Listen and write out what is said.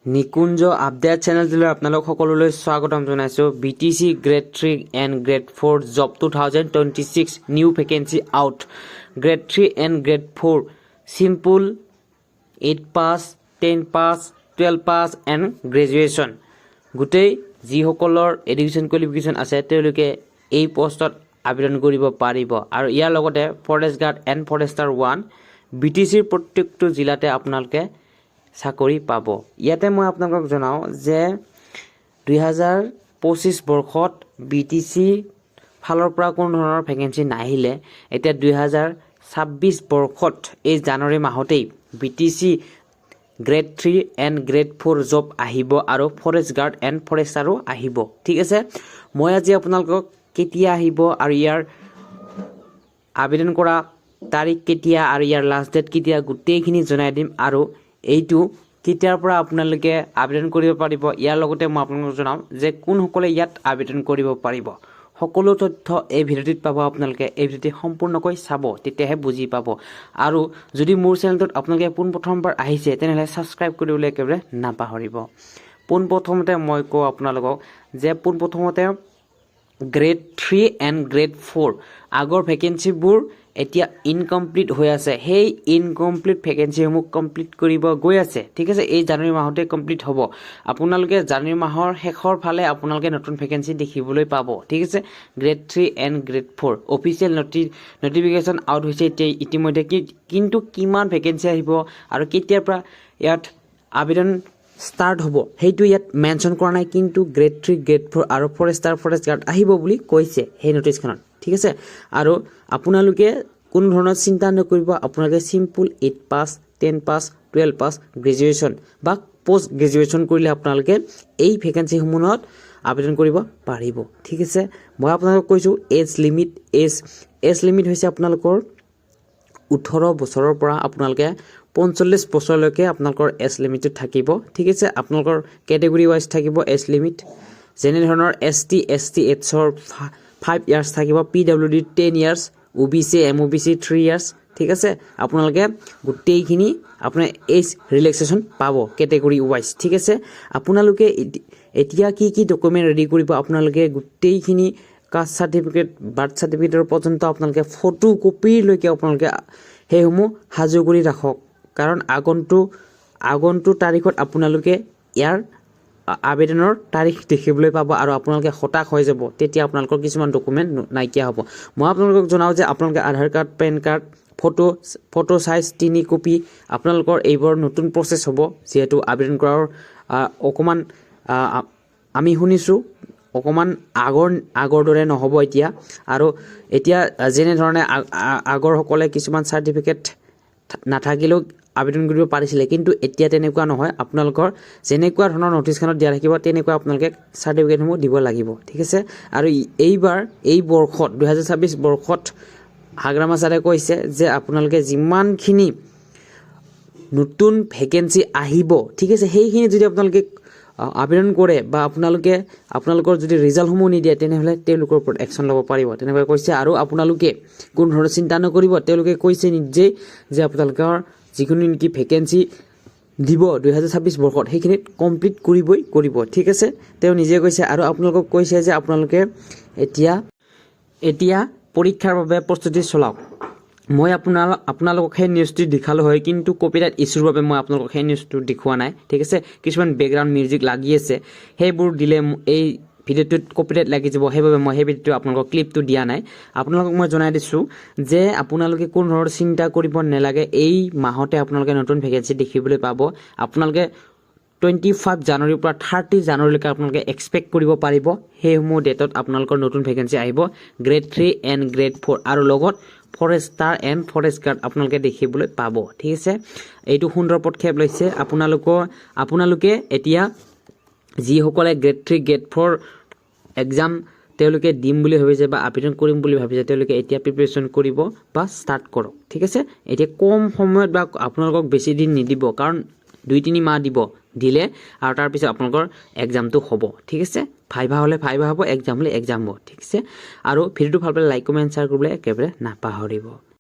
নিকুঞ্জ update চেনেলটোলৈ আপোনালোক সকলোলৈ স্বাগতম জনাইছোঁ। BTC grade 3 and grade 4 job 2026 new vacancy out. Grade 3 and grade 4 simple 8 pass 10 pass 12 pass and graduation গোটেই যিসকলৰ এডুকেশ্যন কোৱালিফিকেশ্যন আছে তেওঁলোকে এই পোষ্টত আবেদন কৰিব পাৰিব। আৰু ইয়াৰ লগতে ফৰেষ্ট গাৰ্ড এণ্ড ফৰেষ্টাৰ 1 BTCৰ প্ৰত্যেকটো জিলাতে আপোনালোকে চাকৰি পাব। ইয়াতে মই আপোনালোকক জনাওঁ যে 2025 বৰ্ষত BTC ফালৰ পৰা কোনো ধৰণৰ ভেকেঞ্চি নাহিলে এতিয়া 2026 বৰ্ষত এই জানুৱাৰী মাহতেই BTC grade 3 and grade 4 job আহিব আৰু ফৰেষ্ট গাৰ্ড এণ্ড ফৰেষ্টাৰো আহিব। ঠিক আছে, মই আজি আপোনালোকক কেতিয়া আহিব আৰু ইয়াৰ আবেদন কৰা তাৰিখ কেতিয়া আৰু ইয়াৰ লাষ্ট ডেট কেতিয়া গোটেইখিনি জনাই দিম। আৰু এইটো কেতিয়াৰ পৰা আপোনালোকে আবেদন কৰিব পাৰিব ইয়াৰ লগতে মই আপোনালোকক জনাম যে কোনসকলে ইয়াত আবেদন কৰিব পাৰিব। সকলো তথ্য এই ভিডিঅ'টিত পাব। আপোনালোকে এই ভিডিঅ'টি সম্পূৰ্ণকৈ চাব, তেতিয়াহে বুজি পাব। আৰু যদি মোৰ চেনেলটোত আপোনালোকে পোনপ্ৰথমবাৰ আহিছে তেনেহ'লে ছাবস্ক্ৰাইব কৰিবলৈ একেবাৰে নাপাহৰিব। পোনপ্ৰথমতে মই কওঁ আপোনালোকক যে পোনপ্ৰথমতে গ্ৰেড 3 এণ্ড গ্ৰেড 4 আগৰ ভেকেঞ্চিবোৰ এতিয়া ইনকমপ্লিট হৈ আছে। সেই ইনকমপ্লিট ভেকেঞ্চিসমূহ কমপ্লিট কৰিব গৈ আছে। ঠিক আছে, এই জানুৱাৰী মাহতে কমপ্লিট হ'ব। আপোনালোকে জানুৱাৰী মাহৰ শেষৰ ফালে আপোনালোকে নতুন ভেকেঞ্চি দেখিবলৈ পাব। ঠিক আছে, grade 3 and grade 4 official notification out হৈছে ইতিমধ্যে। কিন্তু কিমান ভেকেঞ্চি আহিব আৰু কেতিয়াৰ পৰা ইয়াত আবেদন ষ্টাৰ্ট হ'ব সেইটো ইয়াত মেনশ্যন কৰা নাই। কিন্তু গ্ৰেড 3 গ্ৰেড 4 আৰু ফৰেষ্ট গাৰ্ড আহিব বুলি কৈছে সেই নটিচখনত। ঠিক আছে, আৰু আপোনালোকে কোনো ধৰণৰ চিন্তা নকৰিব। আপোনালোকে চিম্পল 8 পাছ 10 পাছ 12 পাছ গ্ৰেজুৱেশ্যন বা পষ্ট গ্ৰেজুৱেশ্যন কৰিলে আপোনালোকে এই ভেকেঞ্চিসমূহত আবেদন কৰিব পাৰিব। ঠিক আছে, মই আপোনালোকক কৈছোঁ এজ লিমিট হৈছে আপোনালোকৰ 18 বছৰৰ পৰা আপোনালোকে 45 বছৰলৈকে আপোনালোকৰ এজ লিমিটটো থাকিব। ঠিক আছে, আপোনালোকৰ কেটেগৰী ৱাইজ থাকিব এজ লিমিট। যেনে ধৰণৰ ST এইডছৰ 5 ইয়াৰ্ছ থাকিব, PWD 10 years, OBC MOBC 3 years. ঠিক আছে, আপোনালোকে গোটেইখিনি আপোনাৰ এজ ৰিলেক্সেশ্যন পাব কেটেগৰী ৱাইজ। ঠিক আছে, আপোনালোকে এতিয়া কি ডকুমেণ্ট ৰেডি কৰিব আপোনালোকে গোটেইখিনি কাষ্ট চাৰ্টিফিকেট বাৰ্থ চাৰ্টিফিকেটৰ পৰ্যন্ত আপোনালোকে ফটো কপিলৈকে আপোনালোকে সেইসমূহ সাজু কৰি ৰাখক। কাৰণ আগন্তুক তাৰিখত আপোনালোকে ইয়াৰ আবেদনৰ তাৰিখ দেখিবলৈ পাব আৰু আপোনালোকে হতাশ হৈ যাব। তেতিয়া আপোনালোকৰ কিছুমান ডকুমেণ্ট নাইকিয়া হ'ব। মই আপোনালোকক জনাওঁ যে আপোনালোকে Aadhaar card PAN card photo size 3 copy আপোনালোকৰ এইবোৰ নতুন প্ৰচেছ হ'ব। যিহেতু আবেদন কৰাৰ অকণমান আমি শুনিছোঁ অকণমান আগৰ দৰে নহ'ব এতিয়া। আৰু এতিয়া যেনেধৰণে আগৰসকলে কিছুমান চাৰ্টিফিকেট নাথাকিলেও আবেদন কৰিব পাৰিছিলে, কিন্তু এতিয়া তেনেকুৱা নহয়। আপোনালোকৰ যেনেকুৱা ধৰণৰ নটিচখনত দিয়া থাকিব তেনেকুৱা আপোনালোকে চাৰ্টিফিকেটসমূহ দিব লাগিব। ঠিক আছে, আৰু এই বৰ্ষত 2026 বৰ্ষত হাগ্ৰামা ছাৰে কৈছে যে আপোনালোকে যিমানখিনি নতুন ভেকেঞ্চি আহিব, ঠিক আছে, সেইখিনি যদি আপোনালোকে আবেদন কৰে বা আপোনালোকৰ যদি ৰিজাল্টসমূহ নিদিয়ে তেনেহ'লে তেওঁলোকৰ ওপৰত একশ্যন ল'ব পাৰিব তেনেকৈ কৈছে। আৰু আপোনালোকে কোনো ধৰণৰ চিন্তা নকৰিব। তেওঁলোকে কৈছে নিজেই যে আপোনালোকৰ যিকোনো নেকি ভেকেঞ্চি দিব 2026 বৰ্ষত সেইখিনিত কমপ্লিট কৰিব। ঠিক আছে, তেওঁ নিজে কৈছে। আৰু আপোনালোকক কৈছে যে আপোনালোকে এতিয়া পৰীক্ষাৰ বাবে প্ৰস্তুতি চলাওক। মই আপোনালোকক সেই নিউজটো দেখালোঁ হয়, কিন্তু কপিৰাইট ইছ্যুৰ বাবে মই আপোনালোকক সেই নিউজটো দেখুওৱা নাই। ঠিক আছে, কিছুমান বেকগ্ৰাউণ্ড মিউজিক লাগি আছে, সেইবোৰ দিলে এই ভিডিঅ'টোত কপিৰাইট লাগি যাব। সেইবাবে মই সেই ভিডিঅ'টো আপোনালোকক ক্লিপটো দিয়া নাই। আপোনালোকক মই জনাই দিছোঁ যে আপোনালোকে কোনো ধৰণৰ চিন্তা কৰিব নালাগে। এই মাহতে আপোনালোকে নতুন ভেকেঞ্চি দেখিবলৈ পাব। আপোনালোকে 25 জানুৱাৰীৰ পৰা 30 জানুৱাৰীলৈকে আপোনালোকে এক্সপেক্ট কৰিব পাৰিব। সেইসমূহ ডেটত আপোনালোকৰ নতুন ভেকেঞ্চি আহিব গ্ৰেড 3 এণ্ড গ্ৰেড 4 আৰু লগত ফৰেষ্টাৰ এণ্ড ফৰেষ্ট গাৰ্ড আপোনালোকে দেখিবলৈ পাব। ঠিক আছে, এইটো সুন্দৰ পদক্ষেপ লৈছে আপোনালোকে। এতিয়া যিসকলে গ্ৰেড 3 গ্ৰেড 4 এক্সাম তেওঁলোকে দিম বুলি ভাবিছে বা আবেদন কৰিম বুলি ভাবিছে তেওঁলোকে এতিয়া প্ৰিপেৰেশ্যন কৰিব বা ষ্টাৰ্ট কৰক। ঠিক আছে, এতিয়া কম সময়ত বা আপোনালোকক বেছি দিন নিদিব, কাৰণ 2-3 মাহ দিলে আৰু তাৰপিছত আপোনালোকৰ এক্সামটো হ'ব। ঠিক আছে, ভাইভা হ'লে ভাইভা হ'ব, এক্সাম হ'লে এক্সাম হ'ব। ঠিক আছে, আৰু ভিডিঅ'টো ভাল পালে লাইক কমেণ্ট শ্বেয়াৰ কৰিবলৈ একেবাৰে নাপাহৰিব।